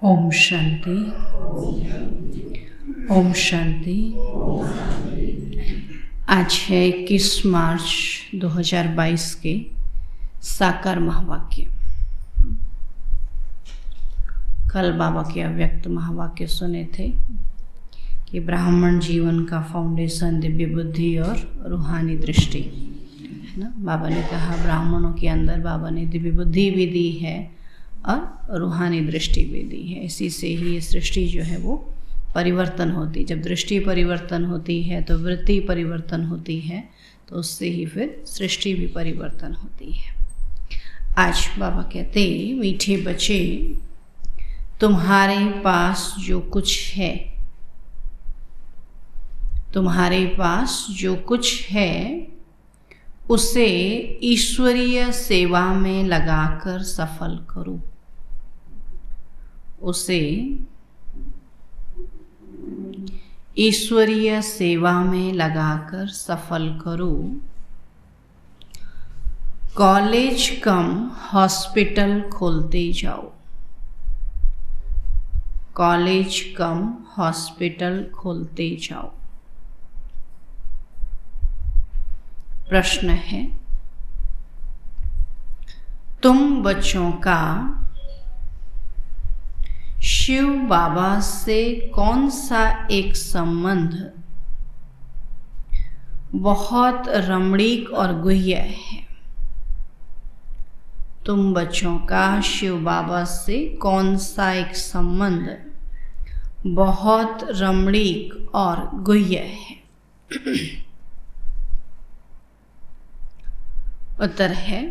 ओम शांति। ओम शांति। आज है 21 मार्च 2022 के साकार महावाक्य। कल बाबा के अव्यक्त महावाक्य सुने थे कि ब्राह्मण जीवन का फाउंडेशन दिव्य बुद्धि और रूहानी दृष्टि है ना। बाबा ने कहा ब्राह्मणों के अंदर बाबा ने दिव्य बुद्धि भी दी है और रूहानी दृष्टि भी दी है। इसी से ही ये सृष्टि जो है वो परिवर्तन होती। जब दृष्टि परिवर्तन होती है तो वृत्ति परिवर्तन होती है, तो उससे ही फिर सृष्टि भी परिवर्तन होती है। आज बाबा कहते मीठे बच्चे, तुम्हारे पास जो कुछ है, तुम्हारे पास जो कुछ है उसे ईश्वरीय सेवा में लगाकर सफल करो। उसे ईश्वरीय सेवा में लगाकर सफल करो। कॉलेज कम हॉस्पिटल खोलते जाओ। कॉलेज कम हॉस्पिटल खोलते जाओ। प्रश्न है, तुम बच्चों का शिव बाबा से कौन सा एक संबंध बहुत रमणीक और गुह्य है? तुम बच्चों का शिव बाबा से कौन सा एक संबंध बहुत रमणीक और गुह्य है? उत्तर है,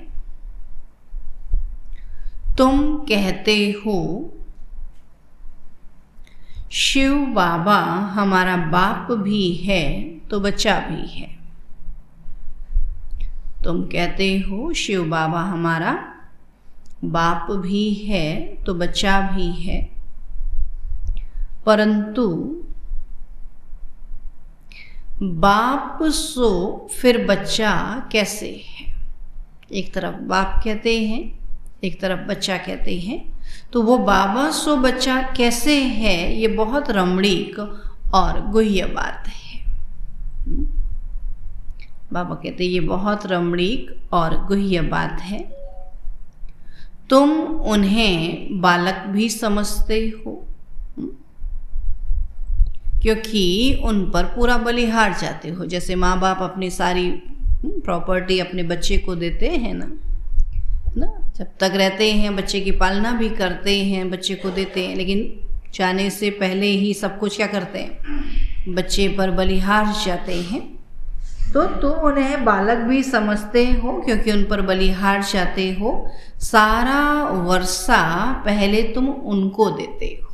तुम कहते हो शिव बाबा हमारा बाप भी है तो बच्चा भी है। तुम कहते हो शिव बाबा हमारा बाप भी है तो बच्चा भी है, परंतु बाप सो फिर बच्चा कैसे है? एक तरफ बाप कहते हैं, एक तरफ बच्चा कहते हैं, तो वो बाबा सो बच्चा कैसे है, ये बहुत रमणीक और गुह्य बात है। बाबा कहते ये बहुत रमणीक और गुह्य बात है। तुम उन्हें बालक भी समझते हो क्योंकि उन पर पूरा बलिहार जाते हो। जैसे माँ बाप अपनी सारी प्रॉपर्टी अपने बच्चे को देते हैं ना, जब तक रहते हैं बच्चे की पालना भी करते हैं, बच्चे को देते हैं, लेकिन जाने से पहले ही सब कुछ क्या करते हैं, बच्चे पर बलिहार जाते हैं। तो तुम उन्हें बालक भी समझते हो क्योंकि उन पर बलिहार जाते हो। सारा वर्षा पहले तुम उनको देते हो,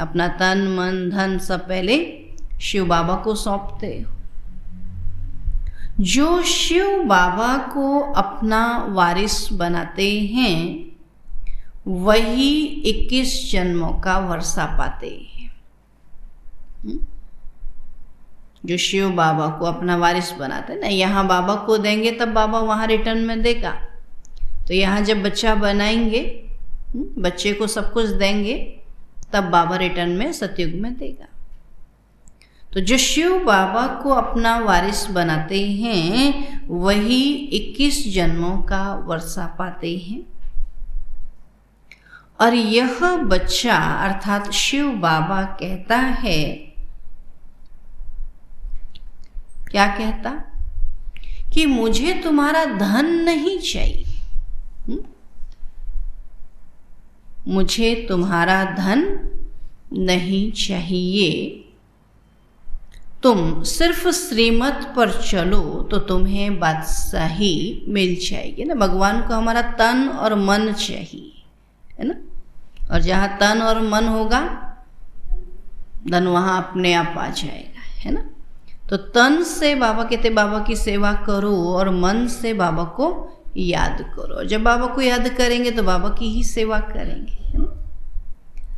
अपना तन मन धन सब पहले शिव बाबा को सौंपते हो। जो शिव बाबा को अपना वारिस बनाते हैं वही 21 जन्मों का वर्षा पाते हैं। जो शिव बाबा को अपना वारिस बनाते हैं ना, यहाँ बाबा को देंगे तब बाबा वहाँ रिटर्न में देगा। तो यहाँ जब बच्चा बनाएंगे, बच्चे को सब कुछ देंगे, तब बाबा रिटर्न में सतयुग में देगा। तो जो शिव बाबा को अपना वारिस बनाते हैं वही 21 जन्मों का वर्षा पाते हैं। और यह बच्चा अर्थात शिव बाबा कहता है, क्या कहता? कि मुझे तुम्हारा धन नहीं चाहिए, मुझे तुम्हारा धन नहीं चाहिए। तुम सिर्फ श्रीमत पर चलो तो तुम्हें बादशाही मिल जाएगी ना। भगवान को हमारा तन और मन चाहिए, है ना। और जहाँ तन और मन होगा धन वहाँ अपने आप आ जाएगा, है ना। तो तन से बाबा कहते बाबा की सेवा करो और मन से बाबा को याद करो। जब बाबा को याद करेंगे तो बाबा की ही सेवा करेंगे, है ना।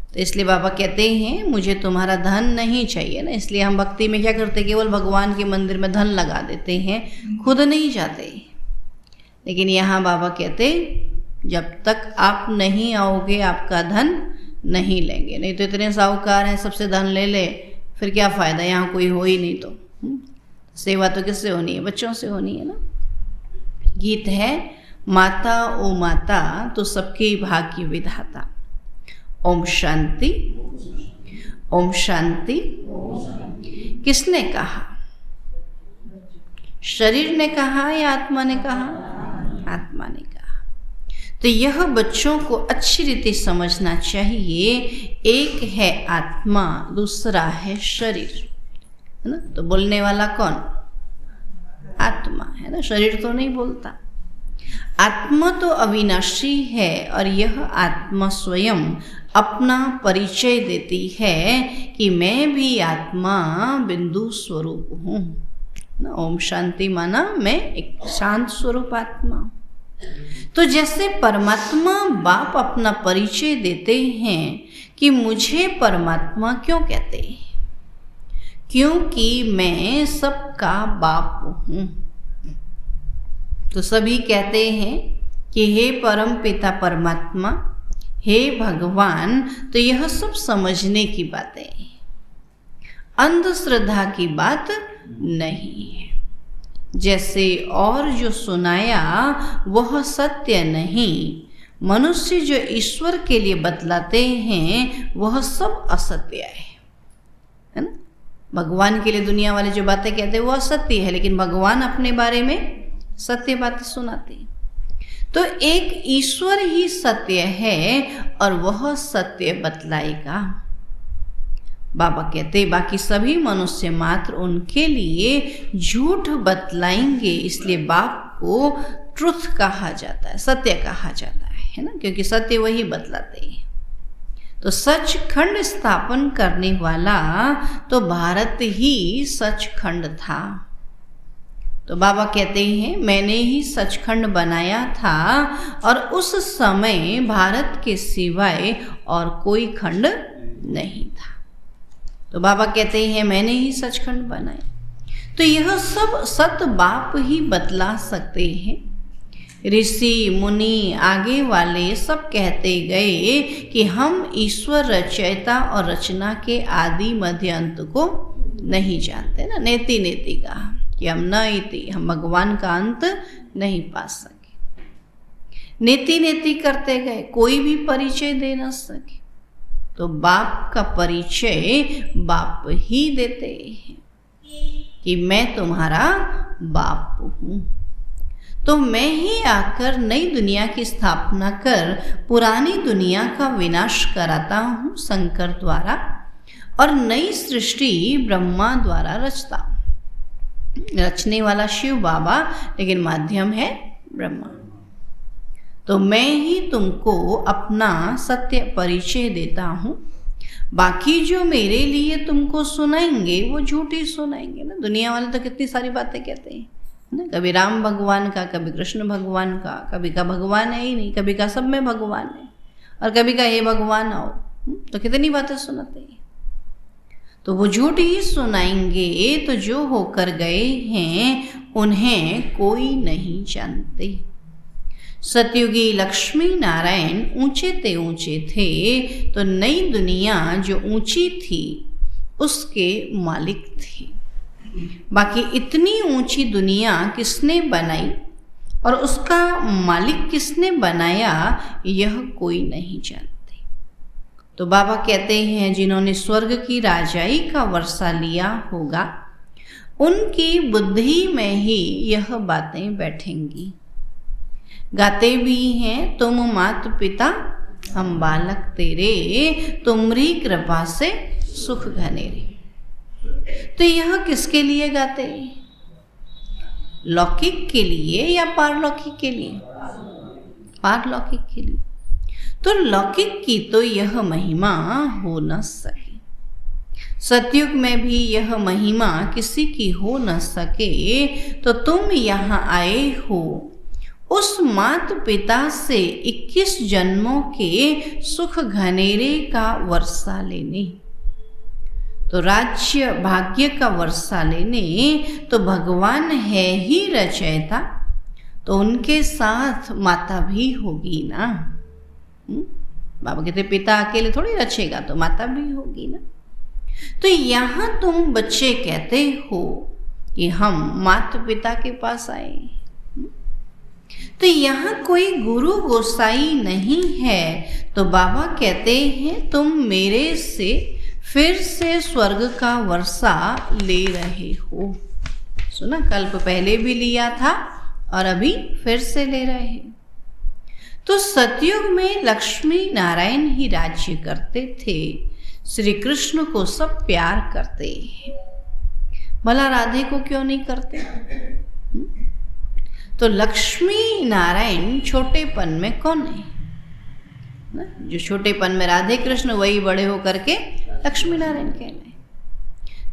तो इसलिए बाबा कहते हैं मुझे तुम्हारा धन नहीं चाहिए ना। इसलिए हम भक्ति में क्या करते, केवल भगवान के मंदिर में धन लगा देते हैं, खुद नहीं जाते। लेकिन यहाँ बाबा कहते जब तक आप नहीं आओगे आपका धन नहीं लेंगे। नहीं तो इतने साहूकार हैं, सबसे धन ले ले, फिर क्या फ़ायदा, यहाँ कोई हो ही नहीं तो। सेवा तो किससे होनी है? बच्चों से होनी है ना। गीत है, माता ओ माता तो सबके भाग्य विधाता। ओम शांति, ओम शांति। किसने कहा? शरीर ने कहा या आत्मा ने कहा? आत्मा ने कहा। तो यह बच्चों को अच्छी रीति समझना चाहिए। एक है आत्मा, दूसरा है शरीर, है ना। तो बोलने वाला कौन? आत्मा है ना, शरीर तो नहीं बोलता। आत्मा तो अविनाशी है और यह आत्मा स्वयं अपना परिचय देती है कि मैं भी आत्मा बिंदु स्वरूप हूँ। ओम शांति माना मैं एक शांत स्वरूप आत्मा। तो जैसे परमात्मा बाप अपना परिचय देते हैं कि मुझे परमात्मा क्यों कहते हैं? क्योंकि मैं सबका बाप हूँ। तो सभी कहते हैं कि हे परम पिता परमात्मा, हे भगवान। तो यह सब समझने की बातें हैं, अंधश्रद्धा की बात नहीं है। जैसे और जो सुनाया वह सत्य नहीं। मनुष्य जो ईश्वर के लिए बतलाते हैं वह सब असत्य है ना। भगवान के लिए दुनिया वाले जो बातें कहते हैं वो असत्य है, लेकिन भगवान अपने बारे में सत्य बातें सुनाते हैं। तो एक ईश्वर ही सत्य है और वह सत्य बतलाएगा। बाबा कहते बाकी सभी मनुष्य मात्र उनके लिए झूठ बतलाएंगे, इसलिए बाप को ट्रुथ कहा जाता है, सत्य कहा जाता है ना, क्योंकि सत्य वही बतलाते हैं। तो सचखंड स्थापन करने वाला तो भारत ही सचखंड था। तो बाबा कहते हैं मैंने ही सचखंड बनाया था और उस समय भारत के सिवाय और कोई खंड नहीं था। तो बाबा कहते हैं मैंने ही सचखंड बनाया। तो यह सब सत बाप ही बतला सकते हैं। ऋषि मुनि आगे वाले सब कहते गए कि हम ईश्वर रचयिता और रचना के आदि मध्य अंत को नहीं जानते ना। नेति नेति कहा कि हम न इति, हम भगवान का अंत नहीं पा सके। नेति नेति करते गए, कोई भी परिचय दे न सके। तो बाप का परिचय बाप ही देते हैं कि मैं तुम्हारा बाप हूँ। तो मैं ही आकर नई दुनिया की स्थापना कर पुरानी दुनिया का विनाश कराता हूँ शंकर द्वारा, और नई सृष्टि ब्रह्मा द्वारा रचता हूँ। रचने वाला शिव बाबा, लेकिन माध्यम है ब्रह्मा। तो मैं ही तुमको अपना सत्य परिचय देता हूँ। बाकी जो मेरे लिए तुमको सुनाएंगे वो झूठी सुनाएंगे ना। दुनिया वाले तो कितनी सारी बातें कहते हैं ना, कभी राम भगवान का, कभी कृष्ण भगवान का, कभी का भगवान है ही नहीं, कभी का सब में भगवान है, और कभी का हे भगवान आओ। तो कितनी बातें सुनाते हैं। तो वो झूठ ही सुनाएंगे। तो जो होकर गए हैं उन्हें कोई नहीं जानते। सतयुगी लक्ष्मी नारायण ऊंचे थे, तो नई दुनिया जो ऊंची थी उसके मालिक थे। बाकी इतनी ऊंची दुनिया किसने बनाई और उसका मालिक किसने बनाया यह कोई नहीं जानते। तो बाबा कहते हैं जिन्होंने स्वर्ग की राजाई का वर्षा लिया होगा उनकी बुद्धि में ही यह बातें बैठेंगी। गाते भी हैं तुम मात पिता हम बालक तेरे, तुमरी कृपा से सुख घनेरे। तो यह किसके लिए गाते हैं? लौकिक के लिए या पारलौकिक के लिए? पारलौकिक के लिए। तो लौकिक की तो यह महिमा हो न सके। सतयुग में भी यह महिमा किसी की हो न सके। तो तुम यहाँ आए हो उस मात पिता से 21 जन्मों के सुख घनेरे का वर्षा लेने। तो राज्य भाग्य का वर्षा लेने। तो भगवान है ही रचयिता, तो उनके साथ माता भी होगी ना। बाबा कहते पिता अकेले थोड़ी रचेगा, तो माता भी होगी ना। तो यहाँ तुम बच्चे कहते हो कि हम माता पिता के पास आए, तो यहाँ कोई गुरु गोसाई नहीं है, तो बाबा कहते हैं तुम मेरे से फिर से स्वर्ग का वर्षा ले रहे हो। सुना, कल्प पहले भी लिया था और अभी फिर से ले रहे हैं। तो सतयुग में लक्ष्मी नारायण ही राज्य करते थे, श्री कृष्ण को सब प्यार करते हैं, भला राधे को क्यों नहीं करते? तो लक्ष्मी नारायण छोटेपन में कौन है ना? जो छोटेपन में राधे कृष्ण, वही बड़े होकर के लक्ष्मी नारायण कहलाए।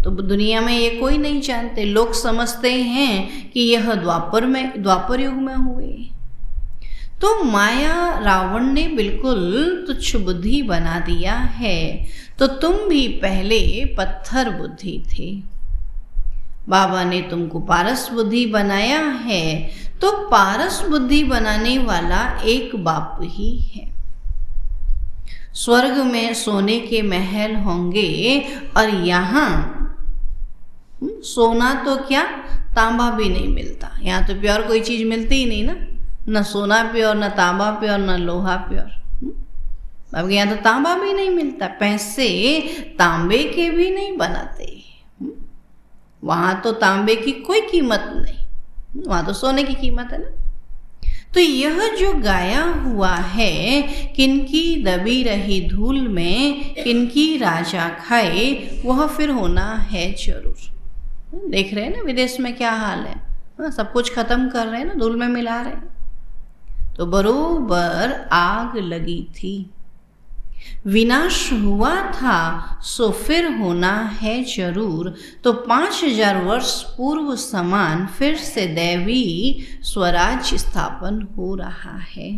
तो दुनिया में ये कोई नहीं जानते, लोग समझते हैं कि यह द्वापर युग में हुए। तो माया रावण ने बिल्कुल तुच्छ बुद्धि बना दिया है, तो तुम भी पहले पत्थर बुद्धि थे, बाबा ने तुमको पारस बुद्धि बनाया है। तो पारस बुद्धि बनाने वाला एक बाप ही है। स्वर्ग में सोने के महल होंगे और यहाँ सोना तो क्या, तांबा भी नहीं मिलता। यहाँ तो प्योर कोई चीज मिलती ही नहीं ना, न सोना प्योर, न तांबा प्योर, न लोहा प्योर। अब यहाँ तो तांबा भी नहीं मिलता, पैसे तांबे के भी नहीं बनाते। वहां तो तांबे की कोई कीमत नहीं, वहां तो सोने की कीमत है ना। तो यह जो गाया हुआ है, किनकी दबी रही धूल में किनकी राजा खाए, वह फिर होना है जरूर। देख रहे हैं ना विदेश में क्या हाल है, सब कुछ खत्म कर रहे हैं ना, धूल में मिला रहे हैं। तो बरोबर आग लगी थी, विनाश हुआ था, सो फिर होना है जरूर। तो 5000 वर्ष पूर्व समान फिर से दैवी स्वराज्य स्थापन हो रहा है।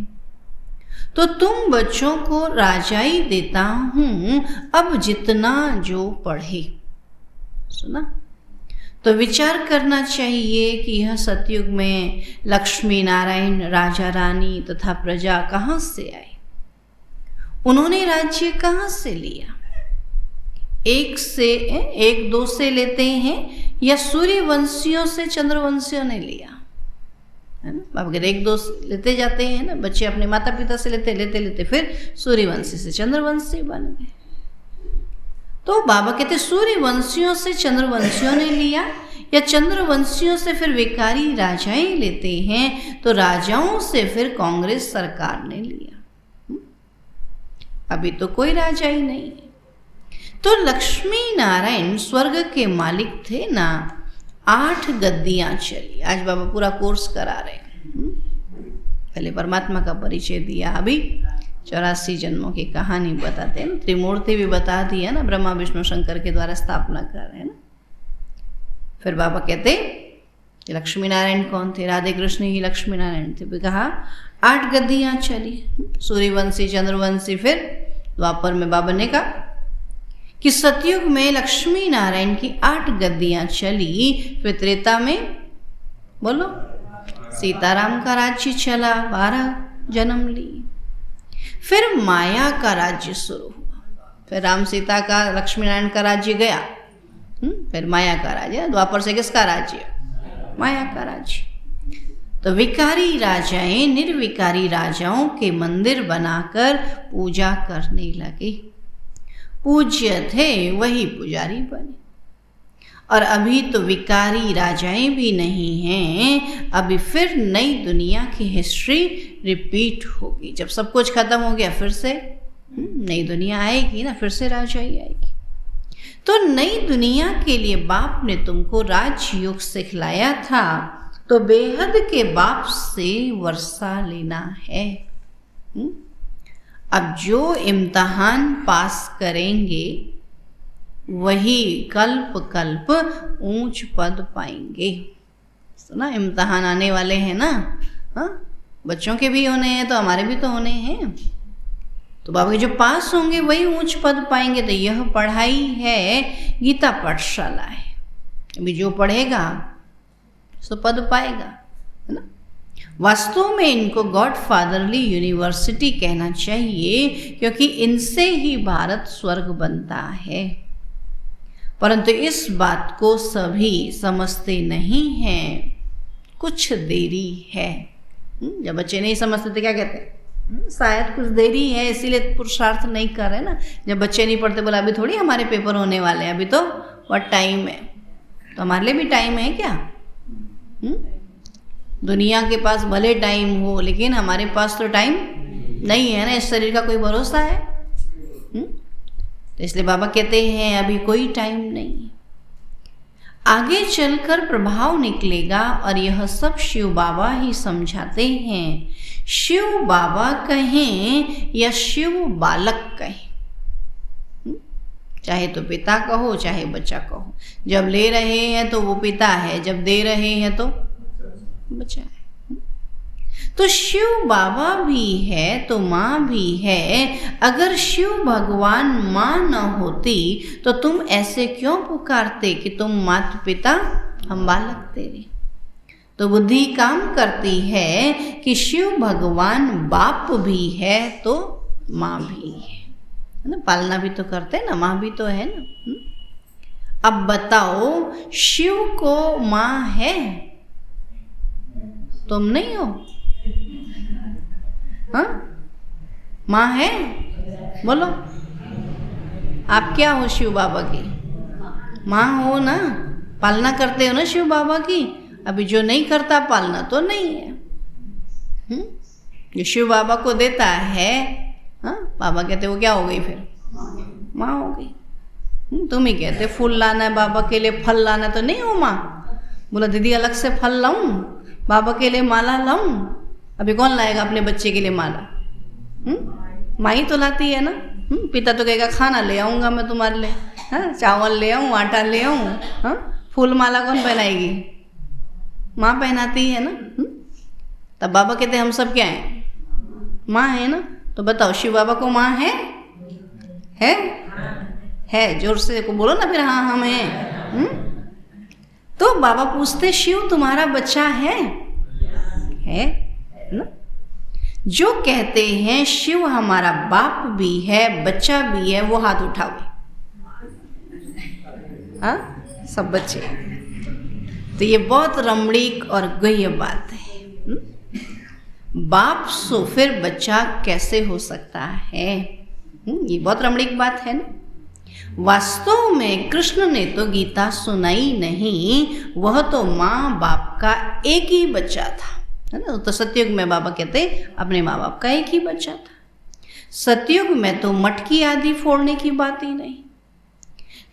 तो तुम बच्चों को राजाई देता हूं, अब जितना जो पढ़े। सुना, तो विचार करना चाहिए कि यह सतयुग में लक्ष्मी नारायण राजा रानी तथा प्रजा कहाँ से आए, उन्होंने राज्य कहाँ से लिया? एक दो से लेते हैं या सूर्यवंशियों से चंद्रवंशियों ने लिया, है ना? बाबा कहते एक दो लेते जाते हैं ना, बच्चे अपने माता पिता से लेते फिर सूर्यवंशी से चंद्रवंशी बन गए। तो बाबा कहते सूर्यवंशियों से चंद्रवंशियों ने लिया या चंद्रवंशियों से फिर विकारी राजाएं लेते हैं, तो राजाओं से फिर कांग्रेस सरकार ने लिया। अभी तो कोई राजा ही नहीं है। तो लक्ष्मी नारायण स्वर्ग के मालिक थे ना, 8 गद्दियां चली। आज बाबा पूरा कोर्स करा रहे हैं। पहले परमात्मा का परिचय दिया, अभी 84 जन्मों की कहानी बताते हैं, त्रिमूर्ति भी बता दिया ना, ब्रह्मा विष्णु शंकर के द्वारा स्थापना कर रहे हैं ना। फिर बाबा कहते लक्ष्मी नारायण कौन थे? राधे कृष्ण ही लक्ष्मी नारायण थे। भी कहा 8 गद्दियां चली, सूर्यवंशी चंद्रवंशी। फिर द्वापर में बाबा ने कहा कि सतयुग में लक्ष्मी नारायण की 8 गद्दियां चली। फिर त्रेता में बोलो सीताराम का राज्य चला, 12 जन्म ली। फिर माया का राज्य शुरू हुआ, फिर राम सीता का लक्ष्मी नारायण का राज्य गया, फिर माया का राज्य। द्वापर से किसका राज्य? माया का राज्य। तो विकारी राजाएं निर्विकारी राजाओं के मंदिर बनाकर पूजा करने लगे। पूज्य थे वही पुजारी बने। और अभी तो विकारी राजाएं भी नहीं हैं, अभी फिर नई दुनिया की हिस्ट्री रिपीट होगी। जब सब कुछ खत्म हो गया फिर से नई दुनिया आएगी ना, फिर से राजाई आएगी। तो नई दुनिया के लिए बाप ने तुमको राजयोग सिखलाया था, तो बेहद के बाप से वर्षा लेना है। अब जो इम्तहान पास करेंगे वही कल्प कल्प ऊंच पद पाएंगे। सुना, इम्तहान आने वाले हैं ना, हाँ? बच्चों के भी होने हैं तो हमारे भी तो होने हैं। तो बाबा के जो पास होंगे वही ऊंच पद पाएंगे। तो यह पढ़ाई है, गीता पाठशाला है। अभी जो पढ़ेगा सो पद पाएगा, है ना। वास्तव में इनको गॉड फादरली यूनिवर्सिटी कहना चाहिए, क्योंकि इनसे ही भारत स्वर्ग बनता है। परंतु इस बात को सभी समझते नहीं हैं, कुछ देरी है। जब बच्चे नहीं समझते तो क्या कहते हैं, शायद कुछ देरी है इसीलिए पुरुषार्थ नहीं कर रहे ना। जब बच्चे नहीं पढ़ते, बोला अभी थोड़ी हमारे पेपर होने वाले हैं, अभी तो बहुत टाइम है। तो हमारे लिए भी टाइम है क्या? दुनिया के पास भले टाइम हो, लेकिन हमारे पास तो टाइम नहीं है ना। इस शरीर का कोई भरोसा है? तो इसलिए बाबा कहते हैं अभी कोई टाइम नहीं, आगे चलकर प्रभाव निकलेगा। और यह सब शिव बाबा ही समझाते हैं। शिव बाबा कहें या शिव बालक कहें, चाहे तो पिता कहो चाहे बच्चा कहो। जब ले रहे हैं तो वो पिता है, जब दे रहे हैं तो बच्चा है। तो शिव बाबा भी है तो माँ भी है। अगर शिव भगवान माँ न होती तो तुम ऐसे क्यों पुकारते कि तुम माता पिता हम बालक तेरे। तो बुद्धि काम करती है कि शिव भगवान बाप भी है तो माँ भी है ना, पालना भी तो करते हैं ना, माँ भी तो है ना। अब बताओ, शिव को माँ है, तुम नहीं हो? हाँ, माँ है? बोलो, आप क्या हो शिव बाबा की? माँ हो ना, पालना करते हो ना शिव बाबा की। अभी जो नहीं करता पालना तो नहीं है। जो शिव बाबा को देता है, हाँ, बाबा कहते वो क्या हो गई फिर? माँ हो गई। तुम ही कहते फूल लाना है बाबा के लिए, फल लाना, तो नहीं हो माँ? बोला दीदी अलग से फल लाऊं, बाबा के लिए माला लाऊं। अभी कौन लाएगा अपने बच्चे के लिए माला? माँ ही तो लाती है ना। पिता तो कहेगा खाना ले आऊँगा मैं तुम्हारे लिए, हाँ, चावल ले आऊँ, आटा ले आऊँ, हाँ, फूल माला कौन पहनाएगी? माँ पहनाती है ना। तब बाबा कहते हम सब क्या हैं? माँ है ना। तो बताओ, शिव बाबा को माँ है? है, जोर से को बोलो ना फिर, हाँ हम हैं। तो बाबा पूछते शिव तुम्हारा बच्चा है ना? जो कहते हैं शिव हमारा बाप भी है बच्चा भी है, वो हाथ उठाओ। हाँ, सब बच्चे। तो ये बहुत रमणीक और गुह्य बात है। बाप सो फिर बच्चा कैसे हो सकता है? ये बहुत रमणीक बात है ना। वास्तव में कृष्ण ने तो गीता सुनाई नहीं, वह तो माँ बाप का एक ही बच्चा था, है ना। तो सतयुग में बाबा कहते अपने माँ बाप का एक ही बच्चा था। सतयुग में तो मटकी आदि फोड़ने की बात ही नहीं।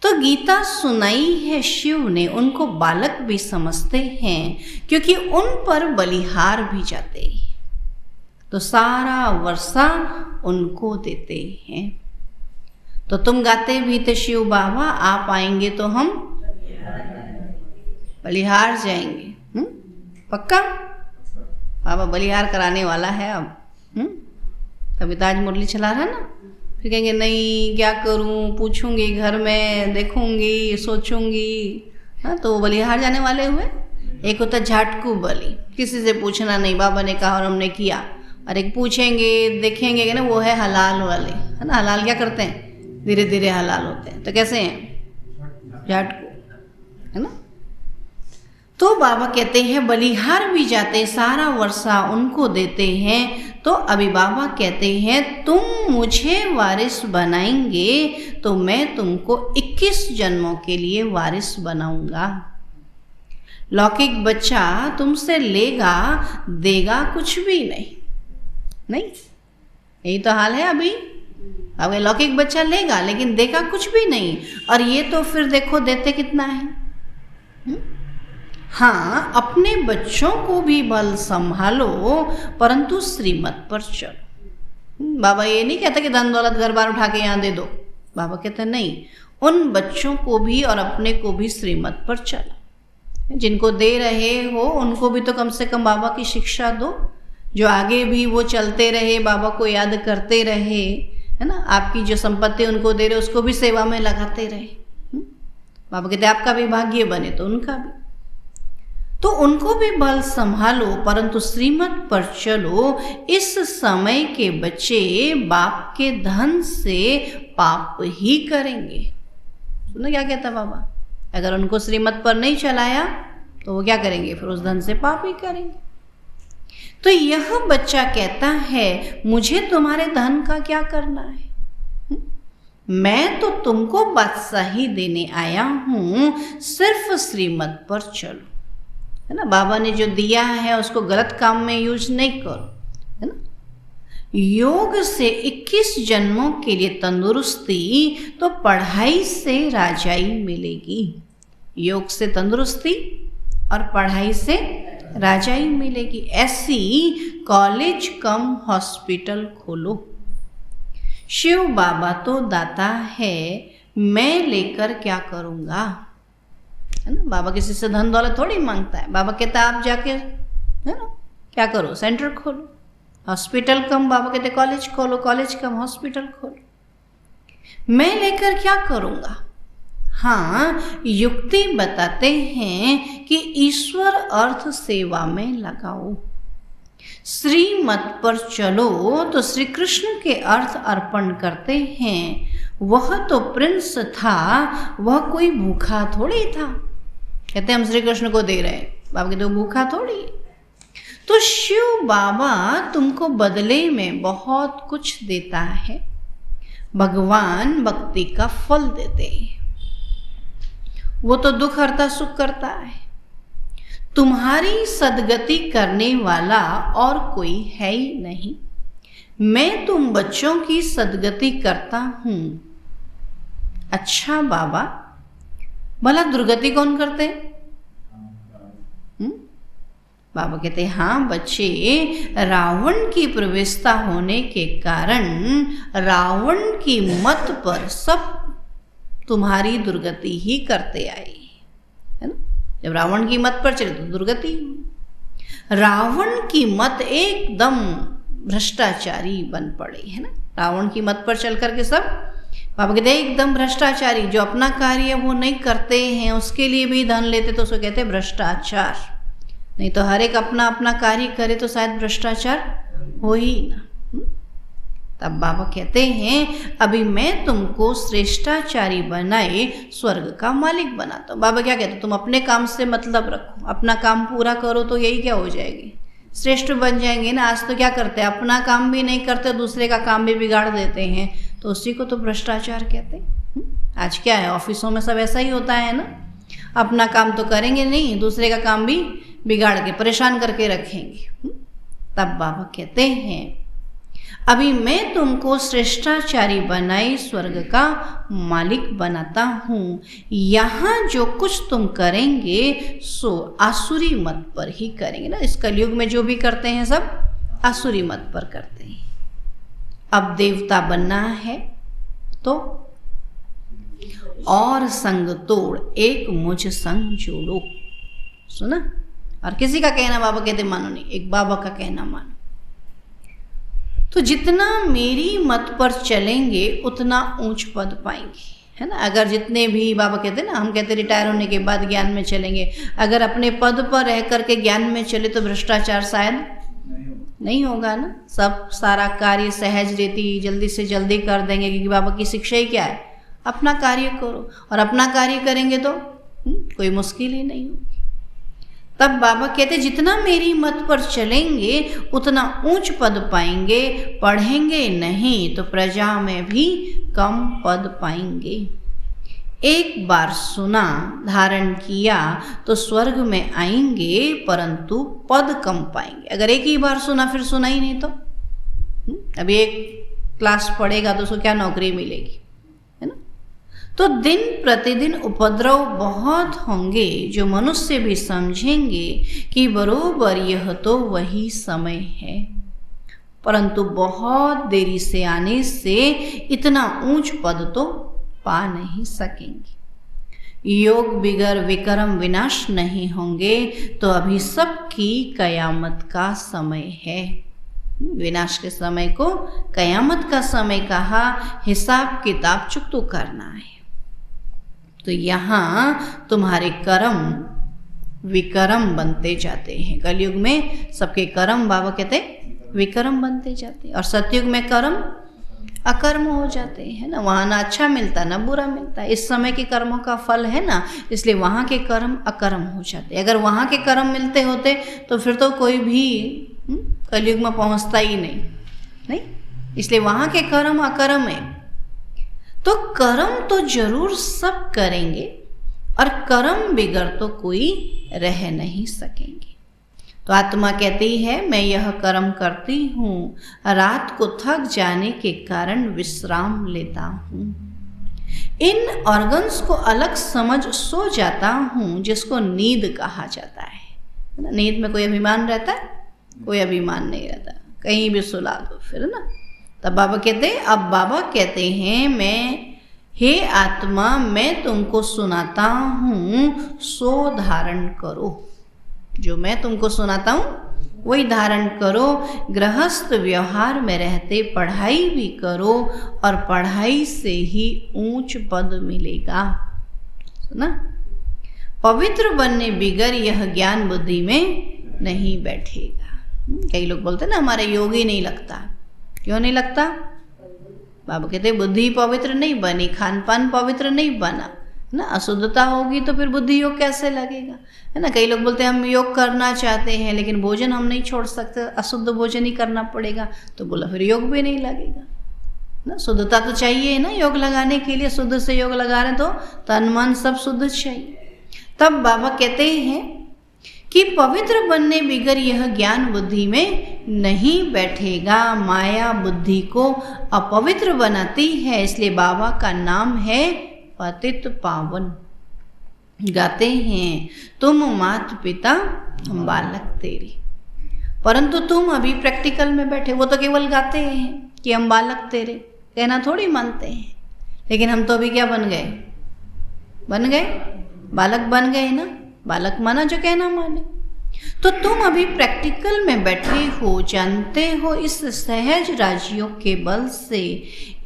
तो गीता सुनाई है शिव ने, उनको बालक भी समझते हैं, क्योंकि उन पर बलिहार भी जाते हैं, तो सारा वर्षा उनको देते हैं। तो तुम गाते भी थे शिव बाबा आप आएंगे तो हम बलिहार जाएंगे। पक्का? बाबा बलिहार कराने वाला है अब। तभी तो आज मुरली चला रहा ना। फिर कहेंगे नहीं क्या करूं, पूछूंगी घर में, देखूंगी, सोचूंगी। हाँ, तो वो बलिहार जाने वाले हुए। एक होता झाटकू बलि, किसी से पूछना नहीं, बाबा ने कहा और हमने किया। और एक पूछेंगे देखेंगे कि ना, वो है हलाल वाले, है ना। हलाल क्या करते हैं? धीरे धीरे हलाल होते हैं। तो कैसे हैं? झाटकू, है ना। तो बाबा कहते हैं बलिहार भी जाते, सारा वर्षा उनको देते हैं। तो अभी बाबा कहते हैं तुम मुझे वारिस बनाएंगे तो मैं तुमको 21 जन्मों के लिए वारिस बनाऊंगा। लौकिक बच्चा तुमसे लेगा देगा कुछ भी नहीं। यही तो हाल है अभी। अब लौकिक बच्चा लेगा लेकिन देगा कुछ भी नहीं। और ये तो फिर देखो देते कितना है। हाँ, अपने बच्चों को भी बल संभालो परंतु श्रीमत पर चलो। बाबा ये नहीं कहता कि धन दौलत घर बार उठा के यहाँ दे दो। बाबा कहते नहीं, उन बच्चों को भी और अपने को भी श्रीमत पर चलो। जिनको दे रहे हो उनको भी तो कम से कम बाबा की शिक्षा दो, जो आगे भी वो चलते रहे, बाबा को याद करते रहे, है ना। आपकी जो संपत्ति उनको दे रहे उसको भी सेवा में लगाते रहे। बाबा कहते आपका भी भाग्य बने तो उनका भी। तो उनको भी बल संभालो, परंतु श्रीमत पर चलो। इस समय के बच्चे बाप के धन से पाप ही करेंगे। सुनो क्या कहता बाबा, अगर उनको श्रीमत पर नहीं चलाया तो वो क्या करेंगे, फिर उस धन से पाप ही करेंगे। तो यह बच्चा कहता है मुझे तुम्हारे धन का क्या करना है, मैं तो तुमको बादशाही देने आया हूं, सिर्फ श्रीमत पर चलो, है ना। बाबा ने जो दिया है उसको गलत काम में यूज नहीं करो, है ना। योग से 21 जन्मों के लिए तंदुरुस्ती, तो पढ़ाई से राजाई मिलेगी। योग से तंदुरुस्ती और पढ़ाई से राजाई मिलेगी। ऐसी कॉलेज कम हॉस्पिटल खोलो। शिव बाबा तो दाता है, मैं लेकर क्या करूँगा, है ना। बाबा किसी से धन दौलत थोड़ी मांगता है। बाबा कहता है आप जाके, है ना, क्या करो, सेंटर खोलो। हॉस्पिटल कम, बाबा कहते कॉलेज खोलो, कॉलेज कम हॉस्पिटल खोलो। मैं लेकर क्या करूँगा। हाँ, युक्ति बताते हैं कि ईश्वर अर्थ सेवा में लगाओ। श्रीमत पर चलो तो श्री कृष्ण के अर्थ अर्पण करते हैं। वह तो प्रिंस था, वह कोई भूखा थोड़ी था। कहते हम श्री कृष्ण को दे रहे हैं, बाबा कहते वो भूखा थोड़ी है। तो शिव बाबा तुमको बदले में बहुत कुछ देता है। भगवान भक्ति का फल देते हैं, वो तो दुख हरता सुख करता है। तुम्हारी सदगति करने वाला और कोई है ही नहीं। मैं तुम बच्चों की सदगति करता हूं। अच्छा बाबा, भला दुर्गति कौन करते हैं? बाबा कहते हाँ बच्चे, रावण की प्रवेशता होने के कारण रावण की मत पर सब तुम्हारी दुर्गति ही करते आए, है ना। जब रावण की मत पर चले तो दुर्गति। रावण की मत एकदम भ्रष्टाचारी बन पड़े, है ना। रावण की मत पर चल करके सब, बाबा कहते एकदम भ्रष्टाचारी, जो अपना कार्य वो नहीं करते हैं उसके लिए भी धन लेते तो उसको कहते भ्रष्टाचार। नहीं तो हर एक अपना अपना कार्य करे तो शायद भ्रष्टाचार हो ही ना। तब बाबा कहते हैं अभी मैं तुमको श्रेष्ठाचारी बनाए स्वर्ग का मालिक बनाता हूँ। बाबा क्या कहते तुम अपने काम से मतलब रखो, अपना काम पूरा करो तो यही क्या हो जाएगी, श्रेष्ठ बन जाएंगे ना। आज तो क्या करते हैं, अपना काम भी नहीं करते, दूसरे का काम भी बिगाड़ देते हैं, तो उसी को तो भ्रष्टाचार कहते हैं। आज क्या है, ऑफिसों में सब ऐसा ही होता है ना। अपना काम तो करेंगे नहीं, दूसरे का काम भी बिगाड़ के परेशान करके रखेंगे। तब बाबा कहते हैं अभी मैं तुमको श्रेष्ठाचारी बनाए स्वर्ग का मालिक बनाता हूँ। यहाँ जो कुछ तुम करेंगे सो आसुरी मत पर ही करेंगे ना। इस कलयुग में जो भी करते हैं सब आसुरी मत पर करते हैं। अब देवता बनना है तो और संग तोड़ एक मुझ संग जोड़ो। सुना, और किसी का कहना बाबा कहते मानो नहीं, एक बाबा का कहना मानो। तो जितना मेरी मत पर चलेंगे उतना ऊंच पद पाएंगे, है ना। अगर जितने भी बाबा कहते ना, हम कहते रिटायर होने के बाद ज्ञान में चलेंगे, अगर अपने पद पर रह करके ज्ञान में चले तो भ्रष्टाचार शायद नहीं होगा ना। सब सारा कार्य सहज रीति जल्दी से जल्दी कर देंगे, क्योंकि बाबा की शिक्षा ही क्या है, अपना कार्य करो, और अपना कार्य करेंगे तो कोई मुश्किल ही नहीं होगी। तब बाबा कहते जितना मेरी मत पर चलेंगे उतना ऊंच पद पाएंगे, पढ़ेंगे नहीं तो प्रजा में भी कम पद पाएंगे। एक बार सुना धारण किया तो स्वर्ग में आएंगे, परंतु पद कम पाएंगे। अगर एक ही बार सुना फिर सुना ही नहीं तो अभी एक क्लास पढ़ेगा तो उसको क्या नौकरी मिलेगी, है ना। तो दिन प्रतिदिन उपद्रव बहुत होंगे, जो मनुष्य भी समझेंगे कि बरोबर यह तो वही समय है, परंतु बहुत देरी से आने से इतना ऊंच पद तो पा नहीं सकेंगे। योग बिगर विक्रम विनाश नहीं होंगे, तो अभी सबकी कयामत का समय है। विनाश के समय को कयामत का समय कहा, हिसाब किताब चुकतो करना है। तो यहाँ तुम्हारे कर्म विकर्म बनते जाते हैं। कलयुग में सबके कर्म बाबा कहते हैं विकर्म बनते जाते हैं, और सतयुग में कर्म अकर्म हो जाते हैं ना। वहाँ ना अच्छा मिलता ना बुरा मिलता। इस समय के कर्मों का फल है ना, इसलिए वहाँ के कर्म अकर्म हो जाते। अगर वहाँ के कर्म मिलते होते तो फिर तो कोई भी कलयुग में पहुँचता ही नहीं। इसलिए वहाँ के कर्म अकर्म है। तो कर्म तो जरूर सब करेंगे, और कर्म बिगड़ तो कोई रह नहीं सकेंगे। तो आत्मा कहती है मैं यह कर्म करती हूँ, रात को थक जाने के कारण विश्राम लेता हूँ। इन ऑर्गन्स को अलग समझ सो जाता हूँ, जिसको नींद कहा जाता है। नींद में कोई अभिमान रहता है? कोई अभिमान नहीं रहता, कहीं भी सुला दो फिर ना। तब बाबा कहते हैं हे आत्मा मैं तुमको सुनाता हूँ, सो धारण करो। जो मैं तुमको सुनाता हूँ वही धारण करो। गृहस्थ व्यवहार में रहते पढ़ाई भी करो, और पढ़ाई से ही ऊंच पद मिलेगा। सुना? पवित्र बनने बिगर यह ज्ञान बुद्धि में नहीं बैठेगा। कई लोग बोलते ना हमारे योग ही नहीं लगता। क्यों नहीं लगता? बाबा कहते बुद्धि पवित्र नहीं बनी, खान पान पवित्र नहीं बना ना। अशुद्धता होगी तो फिर बुद्धि योग कैसे लगेगा, है ना। कई लोग बोलते हैं हम योग करना चाहते हैं लेकिन भोजन हम नहीं छोड़ सकते, अशुद्ध भोजन ही करना पड़ेगा। तो बोला फिर योग भी नहीं लगेगा ना। शुद्धता तो चाहिए ना योग लगाने के लिए। शुद्ध से योग लगा रहे तो तन मन सब शुद्ध चाहिए। तब बाबा कहते हैं कि पवित्र बनने बिगर यह ज्ञान बुद्धि में नहीं बैठेगा। माया बुद्धि को अपवित्र बनाती है, इसलिए बाबा का नाम है पतित पावन। गाते हैं तुम मात पिता हम बालक तेरे, परंतु तुम अभी प्रैक्टिकल में बैठे। वो तो केवल गाते हैं कि हम बालक तेरे, कहना थोड़ी मानते हैं। लेकिन हम तो अभी क्या बन गए? बालक बन गए ना। बालक माना जो कहना माने। तो तुम अभी प्रैक्टिकल में बैठे हो, जानते हो इस सहज राजयोग के बल से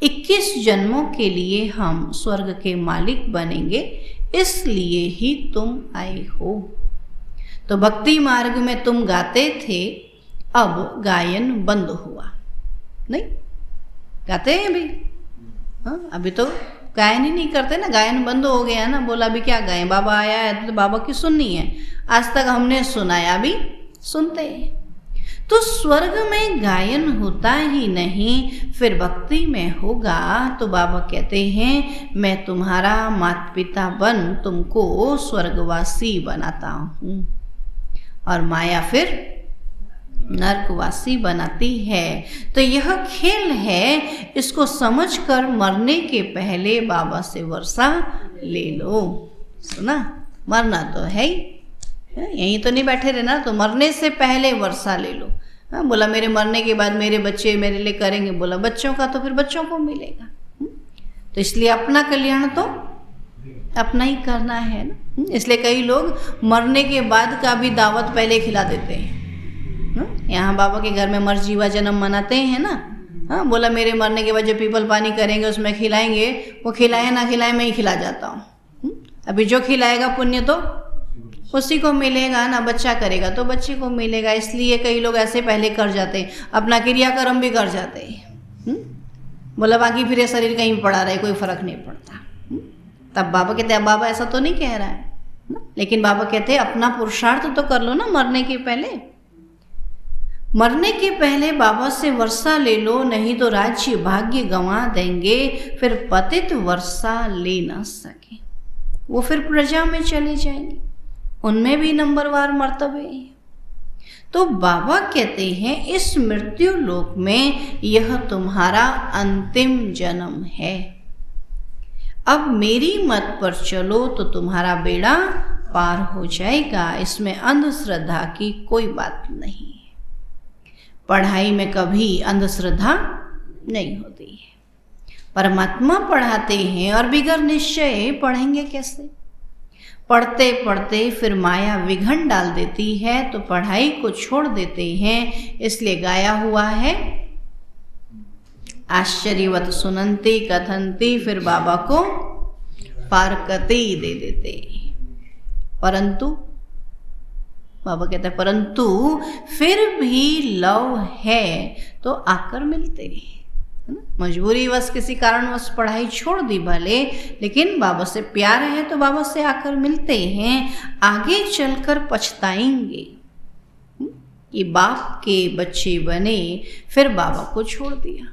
21 जन्मों के लिए हम स्वर्ग के मालिक बनेंगे, इसलिए ही तुम आए हो। तो भक्ति मार्ग में तुम गाते थे, अब गायन बंद हुआ। नहीं गाते हैं अभी? हाँ, अभी तो गायन ही नहीं करते ना, गायन बंद हो गया ना। बोला अभी क्या गाएं, बाबा आया है तो बाबा की सुननी है। आज तक हमने सुनाया, अभी सुनते हैं। तो स्वर्ग में गायन होता ही नहीं, फिर भक्ति में होगा। तो बाबा कहते हैं मैं तुम्हारा माता पिता बन तुमको स्वर्गवासी बनाता हूँ, और माया फिर नरकवासी बनाती है। तो यह खेल है, इसको समझकर मरने के पहले बाबा से वर्षा ले लो। सुना? मरना तो है ही, यहीं तो नहीं बैठे रहना। तो मरने से पहले वर्षा ले लो। हाँ, बोला मेरे मरने के बाद मेरे बच्चे मेरे लिए करेंगे। बोला बच्चों का तो फिर बच्चों को मिलेगा। तो इसलिए अपना कल्याण तो अपना ही करना है ना। इसलिए कई लोग मरने के बाद का भी दावत पहले खिला देते हैं। यहाँ बाबा के घर में मरजीवा जन्म मनाते हैं ना। हाँ, बोला मेरे मरने के बाद जो पीपल पानी करेंगे उसमें खिलाएंगे, वो खिलाए ना खिलाए मैं ही खिला जाता हूँ। अभी जो खिलाएगा पुण्य तो उसी को मिलेगा ना, बच्चा करेगा तो बच्चे को मिलेगा। इसलिए कई लोग ऐसे पहले कर जाते हैं, अपना क्रियाकर्म भी कर जाते हैं। बोला बाकी फिर ये शरीर कहीं पड़ा रहे, कोई फर्क नहीं पड़ता। तब बाबा कहते हैं, बाबा ऐसा तो नहीं कह रहा है, लेकिन बाबा कहते हैं अपना पुरुषार्थ तो कर लो ना। मरने के पहले बाबा से वर्षा ले लो, नहीं तो राज्य भाग्य गंवा देंगे, फिर पतित वर्षा ले ना सके। वो फिर प्रजा में चले जाएंगे, उनमें भी नंबरवार मर्तबे हैं। तो बाबा कहते हैं इस मृत्यु लोक में यह तुम्हारा अंतिम जन्म है। अब मेरी मत पर चलो तो तुम्हारा बेड़ा पार हो जाएगा। इसमें अंधश्रद्धा की कोई बात नहीं है। पढ़ाई में कभी अंधश्रद्धा नहीं होती है। परमात्मा पढ़ाते हैं और बिगर निश्चय पढ़ेंगे कैसे? पढ़ते पढ़ते फिर माया विघन डाल देती है, तो पढ़ाई को छोड़ देते हैं। इसलिए गाया हुआ है आश्चर्यवत सुनंती कथंती, फिर बाबा को पारकती दे देते। परंतु बाबा कहते हैं परंतु फिर भी लव है तो आकर मिलते हैं। मजबूरीवश किसी कारणवश पढ़ाई छोड़ दी भले, लेकिन बाबा से प्यार है तो बाबा से आकर मिलते हैं। आगे चलकर पछताएंगे कि बाप के बच्चे बने फिर बाबा को छोड़ दिया।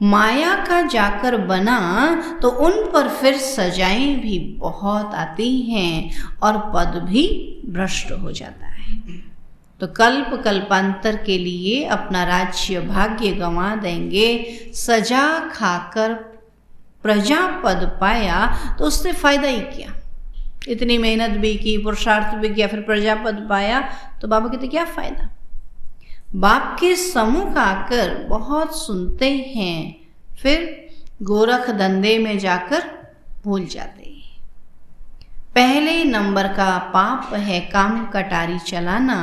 माया का जाकर बना तो उन पर फिर सजाएं भी बहुत आती हैं और पद भी भ्रष्ट हो जाता है। तो कल्प कल्पांतर के लिए अपना राज्य भाग्य गंवा देंगे। सजा खाकर प्रजा पद पाया तो उससे फायदा ही क्या? इतनी मेहनत भी की, पुरुषार्थ भी किया, फिर प्रजा पद पाया तो बाबा कहते क्या फायदा? बाप के सम्मुख आकर बहुत सुनते हैं, फिर गोरख धंधे में जाकर भूल जाते हैं। पहले नंबर का पाप है काम कटारी चलाना,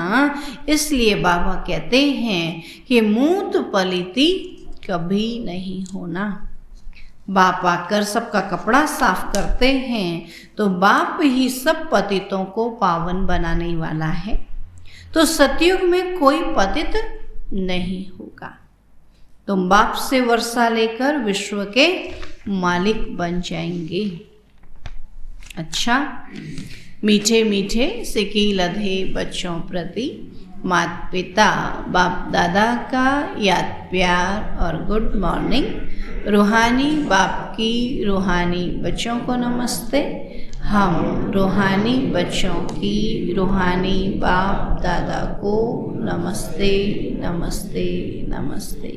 इसलिए बाबा कहते हैं कि मूत पलिती कभी नहीं होना। बाप आकर सबका कपड़ा साफ करते हैं तो बाप ही सब पतितों को पावन बनाने वाला है। तो सतयुग में कोई पतित नहीं होगा। तुम बाप से वर्षा लेकर विश्व के मालिक बन जाएंगे। अच्छा, मीठे मीठे सिकी लधे बच्चों प्रति माता पिता बाप दादा का याद प्यार और गुड मॉर्निंग। रूहानी बाप की रूहानी बच्चों को नमस्ते। हम रूहानी बच्चों की रूहानी बाप दादा को नमस्ते नमस्ते नमस्ते।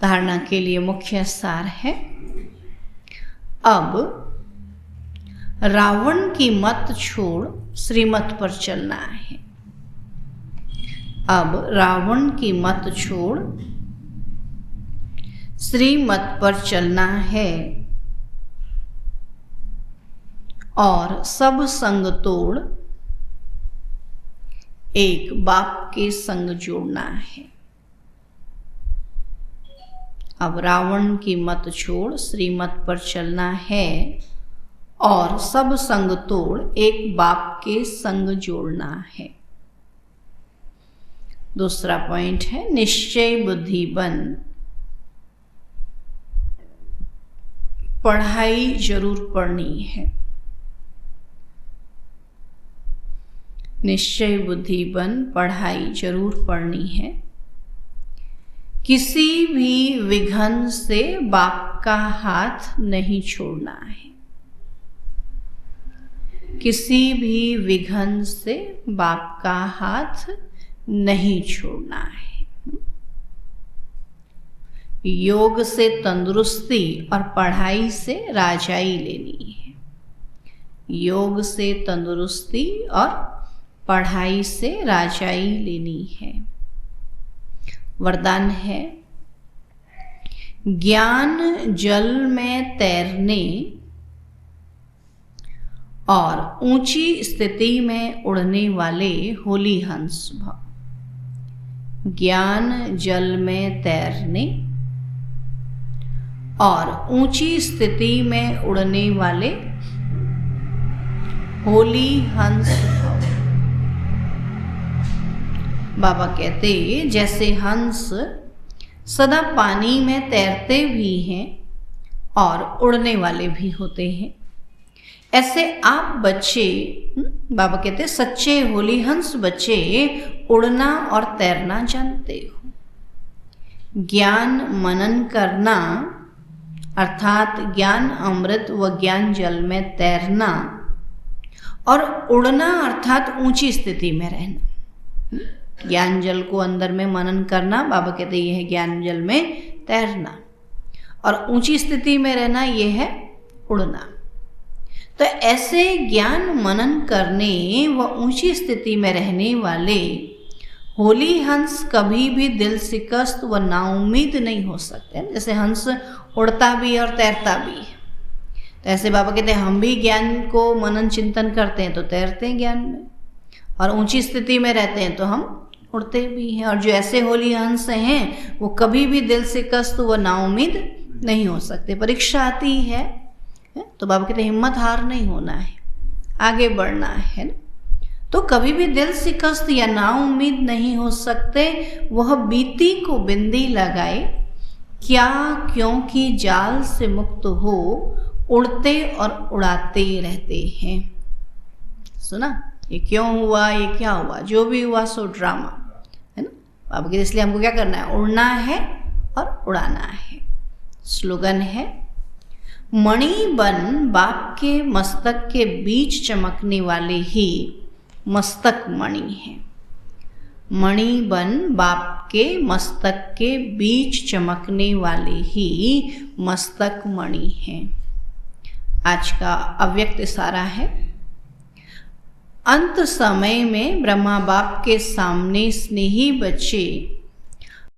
धारणा के लिए मुख्य सार है, अब रावण की मत छोड़ श्रीमत पर चलना है। अब रावण की मत छोड़ श्रीमत पर चलना है और सब संग तोड़ एक बाप के संग जोड़ना है। अब रावण की मत छोड़ श्रीमत पर चलना है और सब संग तोड़ एक बाप के संग जोड़ना है। दूसरा पॉइंट है निश्चय बुद्धि बन। पढ़ाई जरूर पढ़नी है। निश्चय बुद्धि बन, पढ़ाई जरूर पढ़नी है। किसी भी विघन से बाप का हाथ नहीं छोड़ना है। किसी भी विघन से बाप का हाथ नहीं छोड़ना है। योग से तंदुरुस्ती और पढ़ाई से राजाई लेनी है। योग से तंदुरुस्ती और पढ़ाई से राजाई लेनी है। वरदान है ज्ञान जल में तैरने और ऊंची स्थिति में उड़ने वाले होली हंस भव। ज्ञान जल में तैरने और ऊंची स्थिति में उड़ने वाले होली हंस भव। बाबा कहते जैसे हंस सदा पानी में तैरते भी हैं और उड़ने वाले भी होते हैं, ऐसे आप बच्चे, बाबा कहते सच्चे होली हंस बच्चे उड़ना और तैरना जानते हो। ज्ञान मनन करना अर्थात ज्ञान अमृत व ज्ञान जल में तैरना और उड़ना अर्थात ऊंची स्थिति में रहना। ज्ञान जल को अंदर में मनन करना, बाबा कहते ये है ज्ञान जल में तैरना, और ऊंची स्थिति में रहना ये है उड़ना। तो ऐसे ज्ञान मनन करने व ऊंची स्थिति में रहने वाले होली हंस कभी भी दिल शिकस्त व नाउम्मीद नहीं हो सकते। जैसे हंस उड़ता भी और तैरता भी, तो ऐसे बाबा कहते हैं हम भी ज्ञान को मनन चिंतन करते हैं तो तैरते हैं ज्ञान में, और ऊंची स्थिति में रहते हैं तो हम उड़ते भी हैं। और जो ऐसे होली हंस हैं वो कभी भी दिल शिकस्त व नाउम्मीद नहीं हो सकते। परीक्षा आती है तो बाबा कहते हिम्मत हार नहीं होना है, आगे बढ़ना है ना। तो कभी भी दिल शिकस्त या नाउम्मीद नहीं हो सकते। वह बीती को बिंदी लगाए, क्या क्योंकि जाल से मुक्त हो उड़ते और उड़ाते रहते हैं। सुना, ये क्यों हुआ, ये क्या हुआ, जो भी हुआ सो ड्रामा है ना। अब इसलिए हमको क्या करना है, उड़ना है और उड़ाना है। स्लोगन है, मणि बन बाप के मस्तक के बीच चमकने वाले ही मस्तक मणि है। मणि बन बाप के मस्तक के बीच चमकने वाले ही मस्तक मणि है। आज का अव्यक्त इशारा है, अंत समय में ब्रह्मा बाप के सामने स्नेही बच्चे